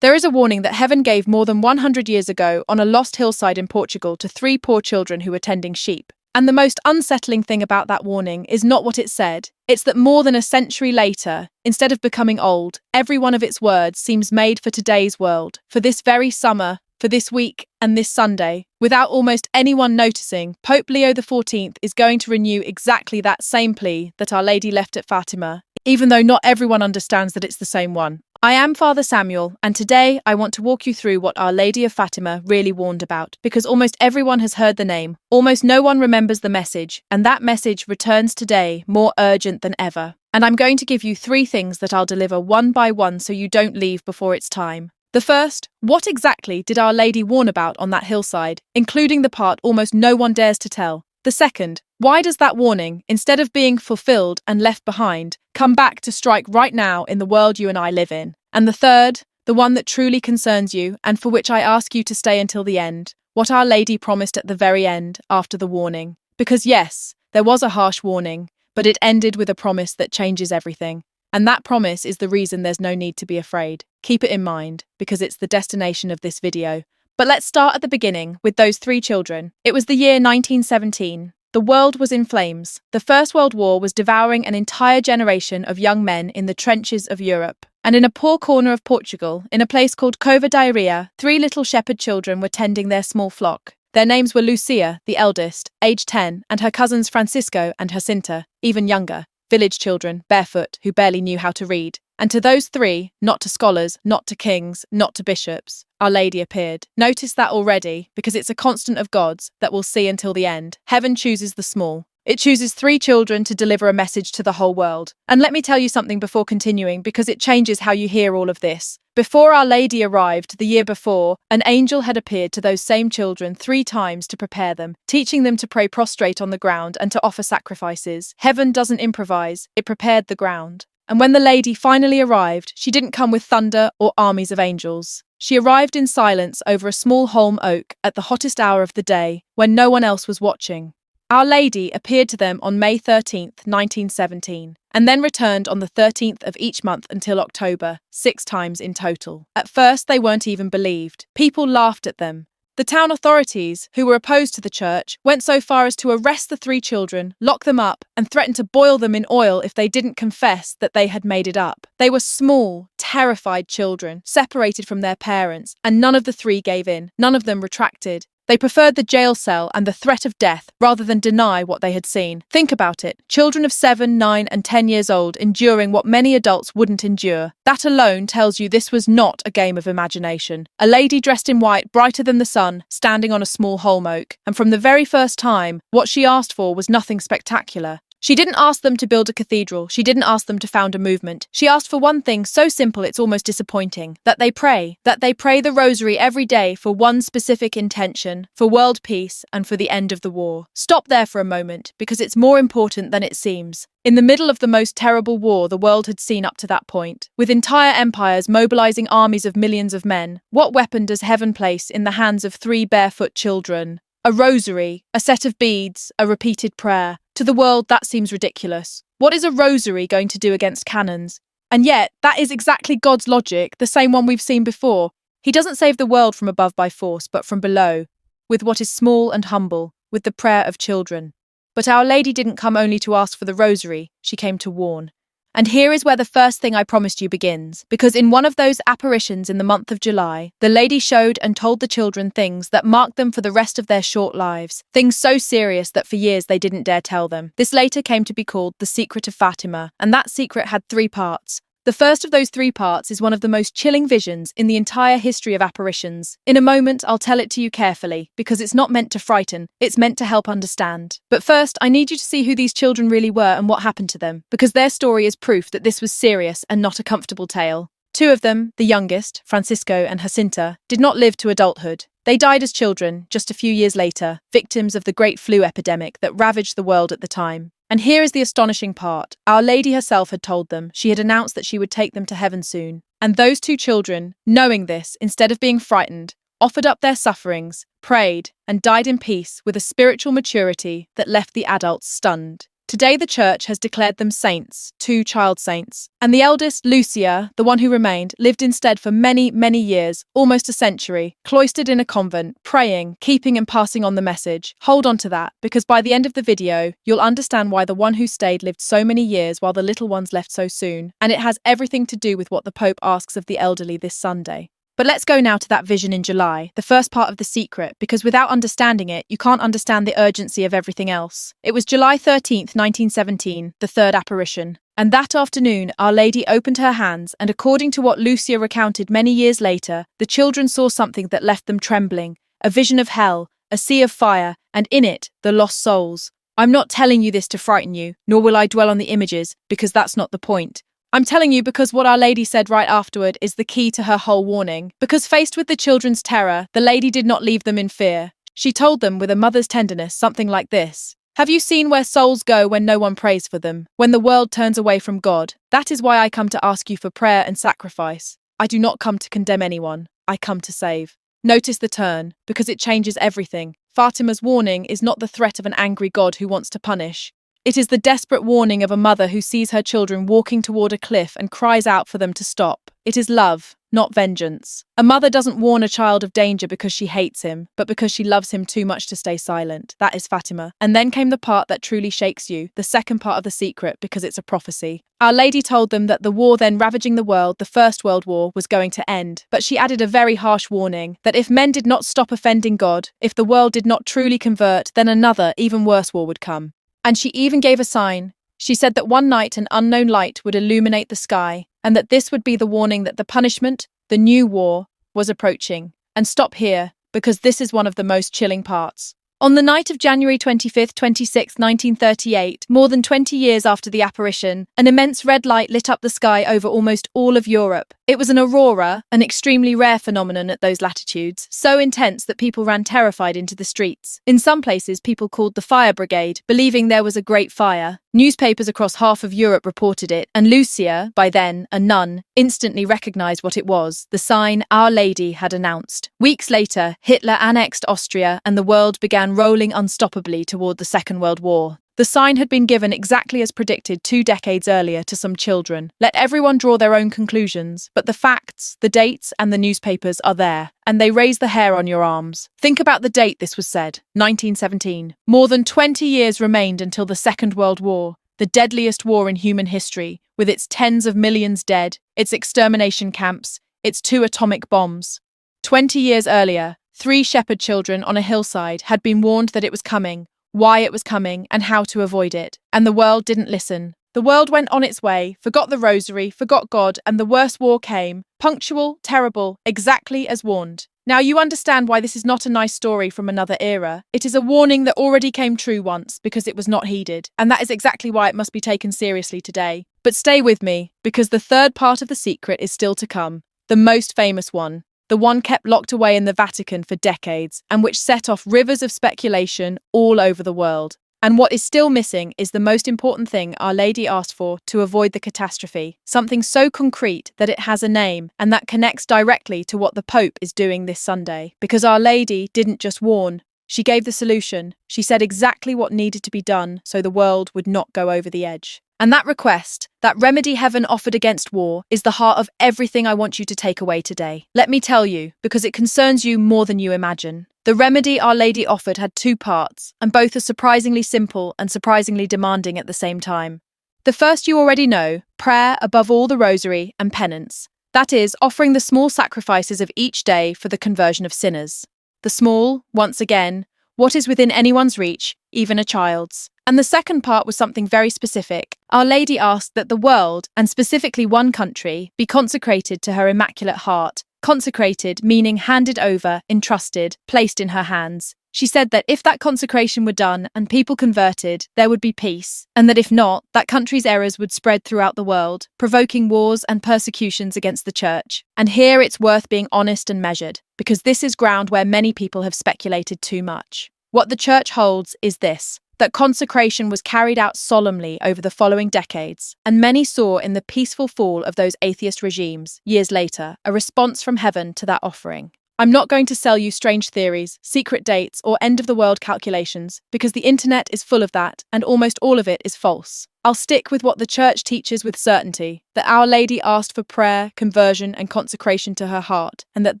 There is a warning that heaven gave more than 100 years ago on a lost hillside in Portugal to 3 poor children who were tending sheep. And the most unsettling thing about that warning is not what it said. It's that more than a century later, instead of becoming old, every one of its words seems made for today's world, for this very summer, for this week, and this Sunday. Without almost anyone noticing, Pope Leo XIV is going to renew exactly that same plea that Our Lady left at Fatima, even though not everyone understands that it's the same one. I am Father Samuel, and today I want to walk you through what Our Lady of Fatima really warned about, because almost everyone has heard the name, almost no one remembers the message, and that message returns today more urgent than ever. And I'm going to give you 3 things that I'll deliver one by one so you don't leave before it's time. The first, what exactly did Our Lady warn about on that hillside, including the part almost no one dares to tell? The second, why does that warning, instead of being fulfilled and left behind, come back to strike right now in the world you and I live in? And the third, the one that truly concerns you and for which I ask you to stay until the end, what Our Lady promised at the very end, after the warning. Because yes, there was a harsh warning, but it ended with a promise that changes everything. And that promise is the reason there's no need to be afraid. Keep it in mind, because it's the destination of this video. But let's start at the beginning, with those 3 children. It was the year 1917. The world was in flames. The First World War was devouring an entire generation of young men in the trenches of Europe. And in a poor corner of Portugal, in a place called Cova da Iria, 3 little shepherd children were tending their small flock. Their names were Lucia, the eldest, aged 10, and her cousins Francisco and Jacinta, even younger, village children, barefoot, who barely knew how to read. And to those 3, not to scholars, not to kings, not to bishops, Our Lady appeared. Notice that already, because it's a constant of God's that we'll see until the end. Heaven chooses the small. It chooses 3 children to deliver a message to the whole world. And let me tell you something before continuing, because it changes how you hear all of this. Before Our Lady arrived, the year before, an angel had appeared to those same children 3 times to prepare them, teaching them to pray prostrate on the ground and to offer sacrifices. Heaven doesn't improvise, it prepared the ground. And when the Lady finally arrived, she didn't come with thunder or armies of angels. She arrived in silence over a small holm oak at the hottest hour of the day, when no one else was watching. Our Lady appeared to them on May 13th, 1917, and then returned on the 13th of each month until October, 6 times in total. At first, they weren't even believed. People laughed at them. The town authorities, who were opposed to the church, went so far as to arrest the 3 children, lock them up, and threaten to boil them in oil if they didn't confess that they had made it up. They were small, terrified children, separated from their parents, and none of the 3 gave in. None of them retracted. They preferred the jail cell and the threat of death rather than deny what they had seen. Think about it. Children of 7, 9, and 10 years old enduring what many adults wouldn't endure. That alone tells you this was not a game of imagination. A lady dressed in white, brighter than the sun, standing on a small holm oak. And from the very first time, what she asked for was nothing spectacular. She didn't ask them to build a cathedral. She didn't ask them to found a movement. She asked for one thing so simple it's almost disappointing. That they pray. That they pray the Rosary every day for one specific intention, for world peace and for the end of the war. Stop there for a moment, because it's more important than it seems. In the middle of the most terrible war the world had seen up to that point, with entire empires mobilizing armies of millions of men, what weapon does heaven place in the hands of 3 barefoot children? A rosary, a set of beads, a repeated prayer. To the world, that seems ridiculous. What is a rosary going to do against cannons? And yet, that is exactly God's logic, the same one we've seen before. He doesn't save the world from above by force, but from below, with what is small and humble, with the prayer of children. But Our Lady didn't come only to ask for the rosary, she came to warn. And here is where the first thing I promised you begins, because in one of those apparitions in the month of July, the Lady showed and told the children things that marked them for the rest of their short lives, things so serious that for years they didn't dare tell them. This later came to be called the Secret of Fatima, and that secret had 3 parts. The first of those 3 parts is one of the most chilling visions in the entire history of apparitions. In a moment, I'll tell it to you carefully, because it's not meant to frighten, it's meant to help understand. But first, I need you to see who these children really were and what happened to them, because their story is proof that this was serious and not a comfortable tale. 2 of them, the youngest, Francisco and Jacinta, did not live to adulthood. They died as children, just a few years later, victims of the great flu epidemic that ravaged the world at the time. And here is the astonishing part. Our Lady herself had told them. She had announced that she would take them to heaven soon. And those 2 children, knowing this, instead of being frightened, offered up their sufferings, prayed, and died in peace with a spiritual maturity that left the adults stunned. Today the Church has declared them saints, 2 child saints. And the eldest, Lucia, the one who remained, lived instead for many, many years, almost a century, cloistered in a convent, praying, keeping and passing on the message. Hold on to that, because by the end of the video, you'll understand why the one who stayed lived so many years while the little ones left so soon. And it has everything to do with what the Pope asks of the elderly this Sunday. But let's go now to that vision in July, the first part of the secret, because without understanding it, you can't understand the urgency of everything else. It was July 13th, 1917, the third apparition. And that afternoon, Our Lady opened her hands, and according to what Lucia recounted many years later, the children saw something that left them trembling, a vision of hell, a sea of fire, and in it, the lost souls. I'm not telling you this to frighten you, nor will I dwell on the images, because that's not the point. I'm telling you because what Our Lady said right afterward is the key to her whole warning. Because faced with the children's terror, the Lady did not leave them in fear. She told them with a mother's tenderness something like this. Have you seen where souls go when no one prays for them, when the world turns away from God? That is why I come to ask you for prayer and sacrifice. I do not come to condemn anyone. I come to save. Notice the turn, because it changes everything. Fatima's warning is not the threat of an angry God who wants to punish. It is the desperate warning of a mother who sees her children walking toward a cliff and cries out for them to stop. It is love, not vengeance. A mother doesn't warn a child of danger because she hates him, but because she loves him too much to stay silent. That is Fatima. And then came the part that truly shakes you, the second part of the secret, because it's a prophecy. Our Lady told them that the war then ravaging the world, the First World War, was going to end. But she added a very harsh warning, that if men did not stop offending God, if the world did not truly convert, then another, even worse war would come. And she even gave a sign. She said that one night an unknown light would illuminate the sky, and that this would be the warning that the punishment, the new war, was approaching. And stop here, because this is one of the most chilling parts. On the night of January 25th, 26th, 1938, more than 20 years after the apparition, an immense red light lit up the sky over almost all of Europe. It was an aurora, an extremely rare phenomenon at those latitudes, so intense that people ran terrified into the streets. In some places, people called the fire brigade, believing there was a great fire. Newspapers across half of Europe reported it, and Lucia, by then a nun, instantly recognized what it was, the sign Our Lady had announced. Weeks later, Hitler annexed Austria, and the world began rolling unstoppably toward the Second World War. The sign had been given exactly as predicted 2 decades earlier to some children. Let everyone draw their own conclusions, but the facts, the dates, and the newspapers are there, and they raise the hair on your arms. Think about the date this was said, 1917. More than 20 years remained until the Second World War, the deadliest war in human history, with its tens of millions dead, its extermination camps, its 2 atomic bombs. 20 years earlier, 3 shepherd children on a hillside had been warned that it was coming, why it was coming, and how to avoid it. And the world didn't listen. The world went on its way, forgot the Rosary, forgot God, and the worst war came. Punctual, terrible, exactly as warned. Now you understand why this is not a nice story from another era. It is a warning that already came true once, because it was not heeded. And that is exactly why it must be taken seriously today. But stay with me, because the third part of the secret is still to come. The most famous one. The one kept locked away in the Vatican for decades, and which set off rivers of speculation all over the world. And what is still missing is the most important thing Our Lady asked for to avoid the catastrophe, something so concrete that it has a name, and that connects directly to what the Pope is doing this Sunday. Because Our Lady didn't just warn, she gave the solution. She said exactly what needed to be done so the world would not go over the edge. And that request, that remedy heaven offered against war, is the heart of everything I want you to take away today. Let me tell you, because it concerns you more than you imagine. The remedy Our Lady offered had 2 parts, and both are surprisingly simple and surprisingly demanding at the same time. The first you already know, prayer above all the Rosary and penance. That is, offering the small sacrifices of each day for the conversion of sinners. The small, once again, what is within anyone's reach, even a child's. And the second part was something very specific. Our Lady asked that the world, and specifically one country, be consecrated to her Immaculate Heart. Consecrated, meaning handed over, entrusted, placed in her hands. She said that if that consecration were done and people converted, there would be peace, and that if not, that country's errors would spread throughout the world, provoking wars and persecutions against the Church. And here it's worth being honest and measured, because this is ground where many people have speculated too much. What the Church holds is this, that consecration was carried out solemnly over the following decades, and many saw in the peaceful fall of those atheist regimes, years later, a response from heaven to that offering. I'm not going to sell you strange theories, secret dates, or end-of-the-world calculations, because the internet is full of that, and almost all of it is false. I'll stick with what the Church teaches with certainty, that Our Lady asked for prayer, conversion, and consecration to her heart, and that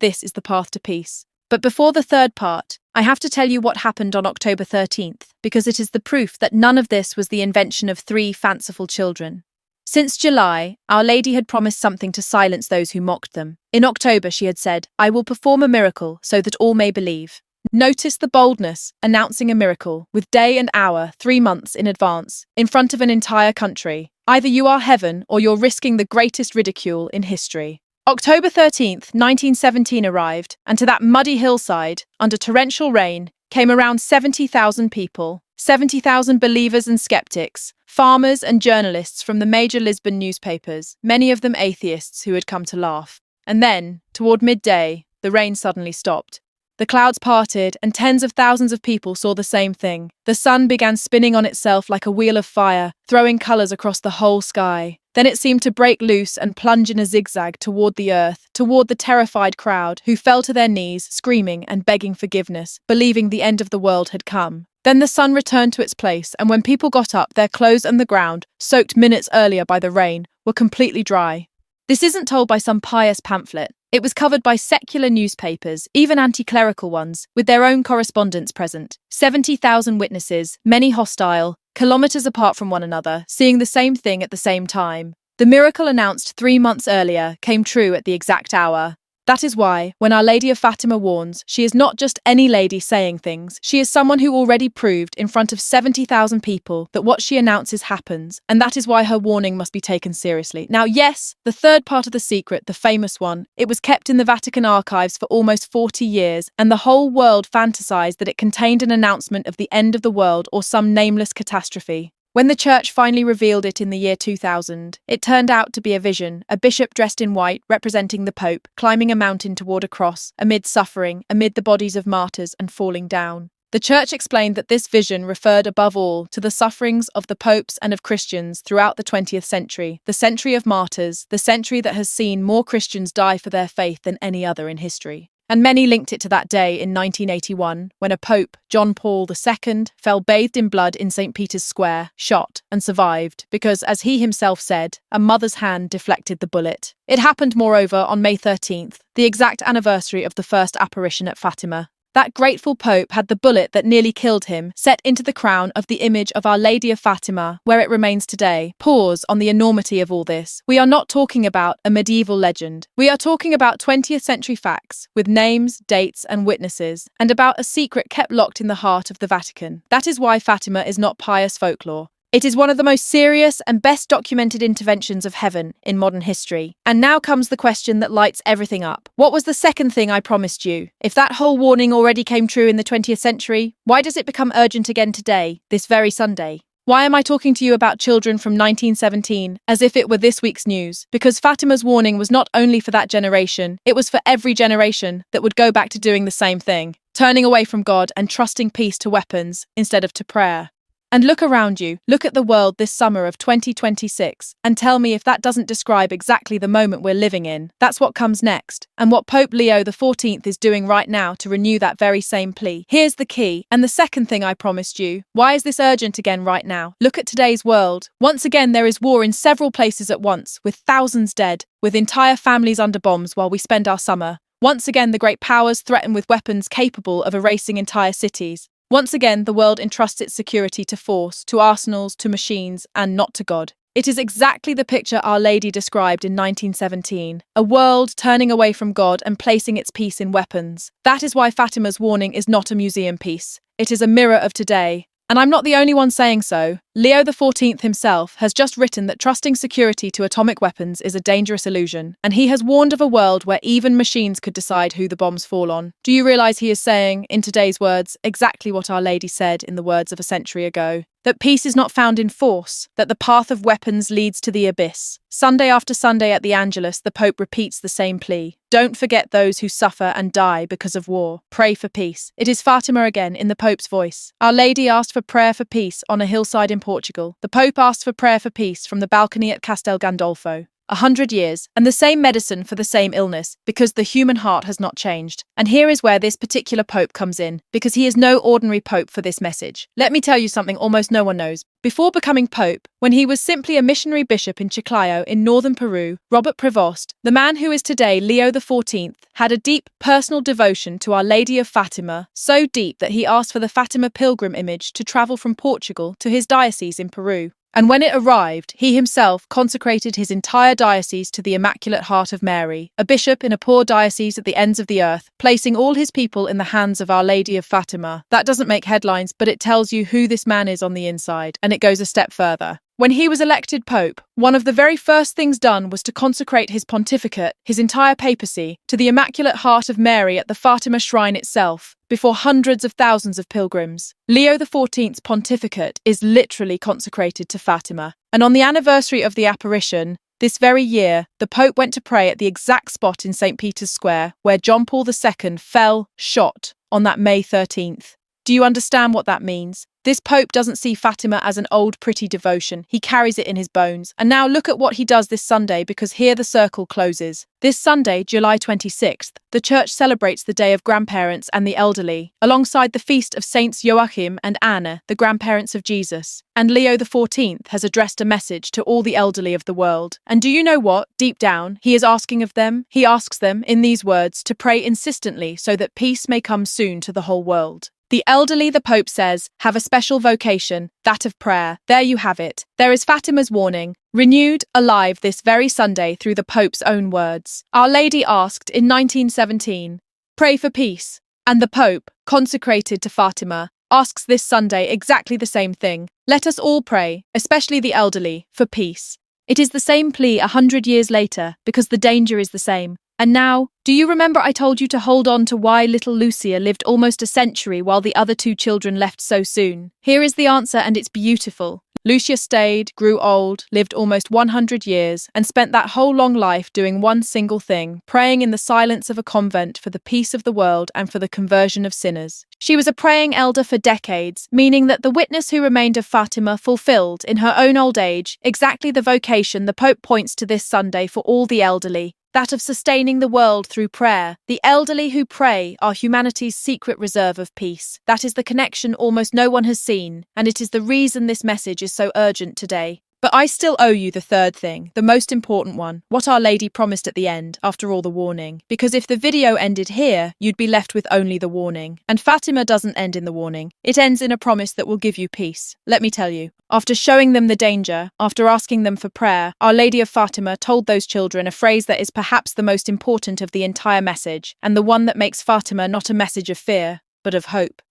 this is the path to peace. But before the third part, I have to tell you what happened on October 13th, because it is the proof that none of this was the invention of three fanciful children. Since July, Our Lady had promised something to silence those who mocked them. In October, she had said, "I will perform a miracle so that all may believe." Notice the boldness, announcing a miracle, with day and hour 3 months in advance, in front of an entire country. Either you are heaven or you're risking the greatest ridicule in history. October 13th, 1917 arrived, and to that muddy hillside, under torrential rain, came around 70,000 people. 70,000 believers and skeptics, farmers and journalists from the major Lisbon newspapers, many of them atheists who had come to laugh. And then, toward midday, the rain suddenly stopped. The clouds parted, and tens of thousands of people saw the same thing. The sun began spinning on itself like a wheel of fire, throwing colours across the whole sky. Then it seemed to break loose and plunge in a zigzag toward the earth, toward the terrified crowd, who fell to their knees, screaming and begging forgiveness, believing the end of the world had come. Then the sun returned to its place, and when people got up, their clothes and the ground, soaked minutes earlier by the rain, were completely dry. This isn't told by some pious pamphlet. It was covered by secular newspapers, even anti-clerical ones, with their own correspondents present. 70,000 witnesses, many hostile, kilometers apart from one another, seeing the same thing at the same time. The miracle announced 3 months earlier came true at the exact hour. That is why, when Our Lady of Fatima warns, she is not just any lady saying things, she is someone who already proved in front of 70,000 people that what she announces happens, and that is why her warning must be taken seriously. Now, yes, the third part of the secret, the famous one, it was kept in the Vatican archives for almost 40 years, and the whole world fantasized that it contained an announcement of the end of the world or some nameless catastrophe. When the Church finally revealed it in the year 2000, it turned out to be a vision, a bishop dressed in white, representing the Pope, climbing a mountain toward a cross, amid suffering, amid the bodies of martyrs, and falling down. The Church explained that this vision referred above all to the sufferings of the popes and of Christians throughout the 20th century, the century of martyrs, the century that has seen more Christians die for their faith than any other in history. And many linked it to that day in 1981, when a Pope, John Paul II, fell bathed in blood in St. Peter's Square, shot, and survived, because, as he himself said, a mother's hand deflected the bullet. It happened, moreover, on May 13th, the exact anniversary of the first apparition at Fatima. That grateful Pope had the bullet that nearly killed him set into the crown of the image of Our Lady of Fatima, where it remains today. Pause on the enormity of all this. We are not talking about a medieval legend. We are talking about 20th century facts, with names, dates, and witnesses, and about a secret kept locked in the heart of the Vatican. That is why Fatima is not pious folklore. It is one of the most serious and best documented interventions of heaven in modern history. And now comes the question that lights everything up. What was the second thing I promised you? If that whole warning already came true in the 20th century, why does it become urgent again today, this very Sunday? Why am I talking to you about children from 1917 as if it were this week's news? Because Fatima's warning was not only for that generation, it was for every generation that would go back to doing the same thing, turning away from God and trusting peace to weapons instead of to prayer. And look around you, look at the world this summer of 2026, and tell me if that doesn't describe exactly the moment we're living in. That's what comes next, and what Pope Leo XIV is doing right now to renew that very same plea. Here's the key, and the second thing I promised you. Why is this urgent again right now? Look at today's world. Once again, there is war in several places at once, with thousands dead, with entire families under bombs while we spend our summer. Once again, the great powers threaten with weapons capable of erasing entire cities. Once again, the world entrusts its security to force, to arsenals, to machines, and not to God. It is exactly the picture Our Lady described in 1917, a world turning away from God and placing its peace in weapons. That is why Fatima's warning is not a museum piece. It is a mirror of today. And I'm not the only one saying so. Leo XIV himself has just written that trusting security to atomic weapons is a dangerous illusion, and he has warned of a world where even machines could decide who the bombs fall on. Do you realize he is saying, in today's words, exactly what Our Lady said in the words of a century ago? That peace is not found in force, that the path of weapons leads to the abyss. Sunday after Sunday at the Angelus, the Pope repeats the same plea. Don't forget those who suffer and die because of war. Pray for peace. It is Fatima again in the Pope's voice. Our Lady asked for prayer for peace on a hillside in Portugal. The Pope asked for prayer for peace from the balcony at Castel Gandolfo. 100 years, and the same medicine for the same illness, because the human heart has not changed. And here is where this particular pope comes in, because he is no ordinary pope for this message. Let me tell you something almost no one knows. Before becoming pope, when he was simply a missionary bishop in Chiclayo in northern Peru, Robert Prevost, the man who is today Leo XIV, had a deep personal devotion to Our Lady of Fatima, so deep that he asked for the Fatima pilgrim image to travel from Portugal to his diocese in Peru. And when it arrived, he himself consecrated his entire diocese to the Immaculate Heart of Mary, a bishop in a poor diocese at the ends of the earth, placing all his people in the hands of Our Lady of Fatima. That doesn't make headlines, but it tells you who this man is on the inside, and it goes a step further. When he was elected pope, one of the very first things done was to consecrate his pontificate, his entire papacy, to the Immaculate Heart of Mary at the Fatima shrine itself, before hundreds of thousands of pilgrims. Leo XIV's pontificate is literally consecrated to Fatima, and on the anniversary of the apparition, this very year, the Pope went to pray at the exact spot in St. Peter's Square where John Paul II fell, shot, on that May 13th. Do you understand what that means? This Pope doesn't see Fatima as an old pretty devotion, he carries it in his bones. And now look at what he does this Sunday, because here the circle closes. This Sunday, July 26th, the Church celebrates the Day of Grandparents and the Elderly, alongside the feast of Saints Joachim and Anna, the grandparents of Jesus. And Leo XIV has addressed a message to all the elderly of the world. And do you know what? Deep down, he is asking of them, he asks them, in these words, to pray insistently so that peace may come soon to the whole world. The elderly, the Pope says, have a special vocation, that of prayer. There you have it. There is Fatima's warning, renewed, alive this very Sunday through the Pope's own words. Our Lady asked in 1917, "Pray for peace." And the Pope, consecrated to Fatima, asks this Sunday exactly the same thing. Let us all pray, especially the elderly, for peace. It is the same plea 100 years later, because the danger is the same. And now, do you remember I told you to hold on to why little Lucia lived almost a century while the other two children left so soon? Here is the answer, and it's beautiful. Lucia stayed, grew old, lived almost 100 years, and spent that whole long life doing one single thing, praying in the silence of a convent for the peace of the world and for the conversion of sinners. She was a praying elder for decades, meaning that the witness who remained of Fatima fulfilled, in her own old age, exactly the vocation the Pope points to this Sunday for all the elderly. That of sustaining the world through prayer. The elderly who pray are humanity's secret reserve of peace. That is the connection almost no one has seen, and it is the reason this message is so urgent today. But I still owe you the third thing, the most important one, what Our Lady promised at the end, after all the warning. Because if the video ended here, you'd be left with only the warning. And Fatima doesn't end in the warning. It ends in a promise that will give you peace. Let me tell you. After showing them the danger, after asking them for prayer, Our Lady of Fatima told those children a phrase that is perhaps the most important of the entire message, and the one that makes Fatima not a message of fear, but of hope.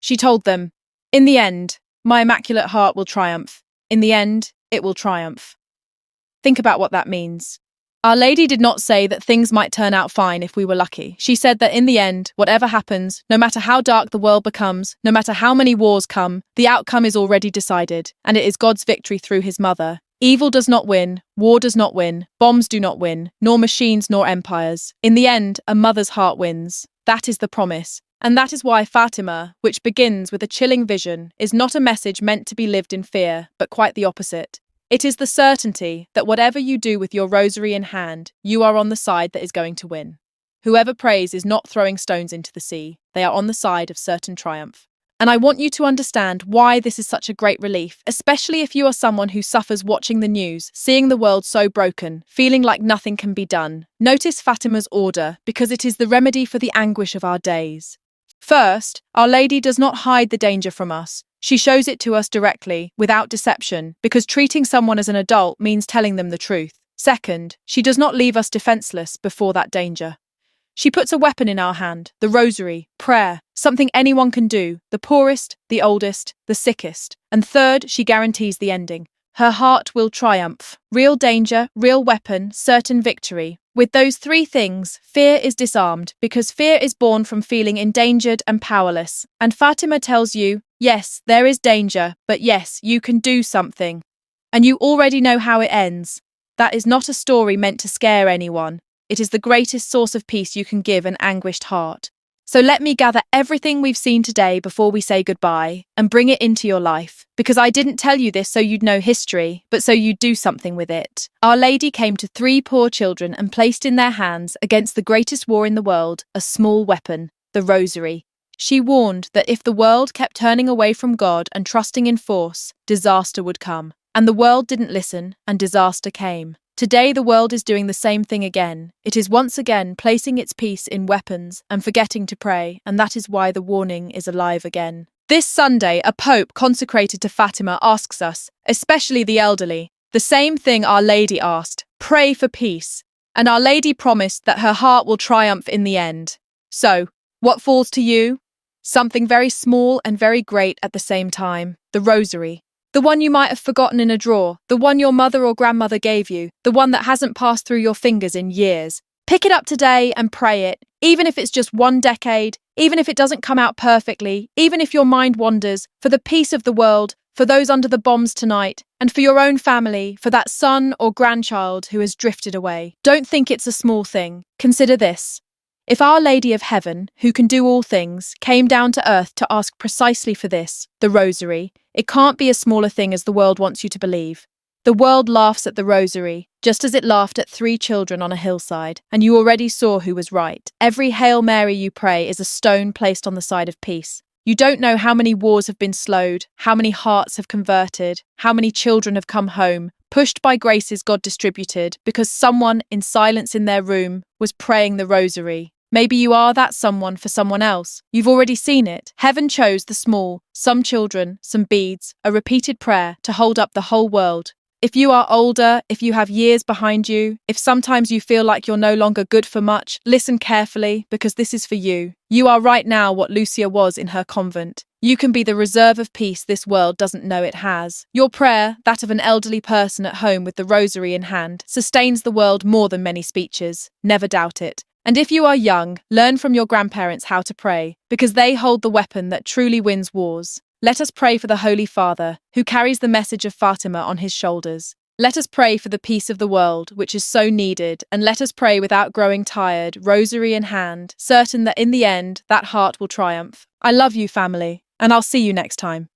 She told them, "In the end, my Immaculate Heart will triumph. In the end, it will triumph." Think about what that means. Our Lady did not say that things might turn out fine if we were lucky. She said that in the end, whatever happens, no matter how dark the world becomes, no matter how many wars come, the outcome is already decided, and it is God's victory through his mother. Evil does not win, war does not win, bombs do not win, nor machines nor empires. In the end, a mother's heart wins. That is the promise. And that is why Fatima, which begins with a chilling vision, is not a message meant to be lived in fear, but quite the opposite. It is the certainty that whatever you do with your rosary in hand, you are on the side that is going to win. Whoever prays is not throwing stones into the sea. They are on the side of certain triumph. And I want you to understand why this is such a great relief, especially if you are someone who suffers watching the news, seeing the world so broken, feeling like nothing can be done. Notice Fatima's order, because it is the remedy for the anguish of our days. First, Our Lady does not hide the danger from us. She shows it to us directly, without deception, because treating someone as an adult means telling them the truth. Second, she does not leave us defenseless before that danger. She puts a weapon in our hand, the rosary, prayer, something anyone can do, the poorest, the oldest, the sickest. And third, she guarantees the ending. Her heart will triumph. Real danger, real weapon, certain victory. With those three things, fear is disarmed, because fear is born from feeling endangered and powerless. And Fatima tells you, yes, there is danger, but yes, you can do something. And you already know how it ends. That is not a story meant to scare anyone. It is the greatest source of peace you can give an anguished heart. So let me gather everything we've seen today before we say goodbye and bring it into your life. Because I didn't tell you this so you'd know history, but so you'd do something with it. Our Lady came to 3 poor children and placed in their hands, against the greatest war in the world, a small weapon, the Rosary. She warned that if the world kept turning away from God and trusting in force, disaster would come. And the world didn't listen, and disaster came. Today the world is doing the same thing again. It is once again placing its peace in weapons and forgetting to pray, and that is why the warning is alive again. This Sunday, a pope consecrated to Fatima asks us, especially the elderly, the same thing Our Lady asked: pray for peace. And Our Lady promised that her heart will triumph in the end. So, what falls to you? Something very small and very great at the same time: the Rosary. The one you might have forgotten in a drawer, the one your mother or grandmother gave you, the one that hasn't passed through your fingers in years. Pick it up today and pray it, even if it's just 1 decade, even if it doesn't come out perfectly, even if your mind wanders, for the peace of the world, for those under the bombs tonight, and for your own family, for that son or grandchild who has drifted away. Don't think it's a small thing. Consider this. If Our Lady of Heaven, who can do all things, came down to earth to ask precisely for this, the Rosary, it can't be as small a thing as the world wants you to believe. The world laughs at the Rosary, just as it laughed at 3 children on a hillside, and you already saw who was right. Every Hail Mary you pray is a stone placed on the side of peace. You don't know how many wars have been slowed, how many hearts have converted, how many children have come home, pushed by graces God distributed, because someone, in silence in their room, was praying the Rosary. Maybe you are that someone for someone else. You've already seen it. Heaven chose the small, some children, some beads, a repeated prayer to hold up the whole world. If you are older, if you have years behind you, if sometimes you feel like you're no longer good for much, listen carefully, because this is for you. You are right now what Lucia was in her convent. You can be the reserve of peace this world doesn't know it has. Your prayer, that of an elderly person at home with the Rosary in hand, sustains the world more than many speeches. Never doubt it. And if you are young, learn from your grandparents how to pray, because they hold the weapon that truly wins wars. Let us pray for the Holy Father, who carries the message of Fatima on his shoulders. Let us pray for the peace of the world, which is so needed, and let us pray without growing tired, Rosary in hand, certain that in the end, that heart will triumph. I love you, family, and I'll see you next time.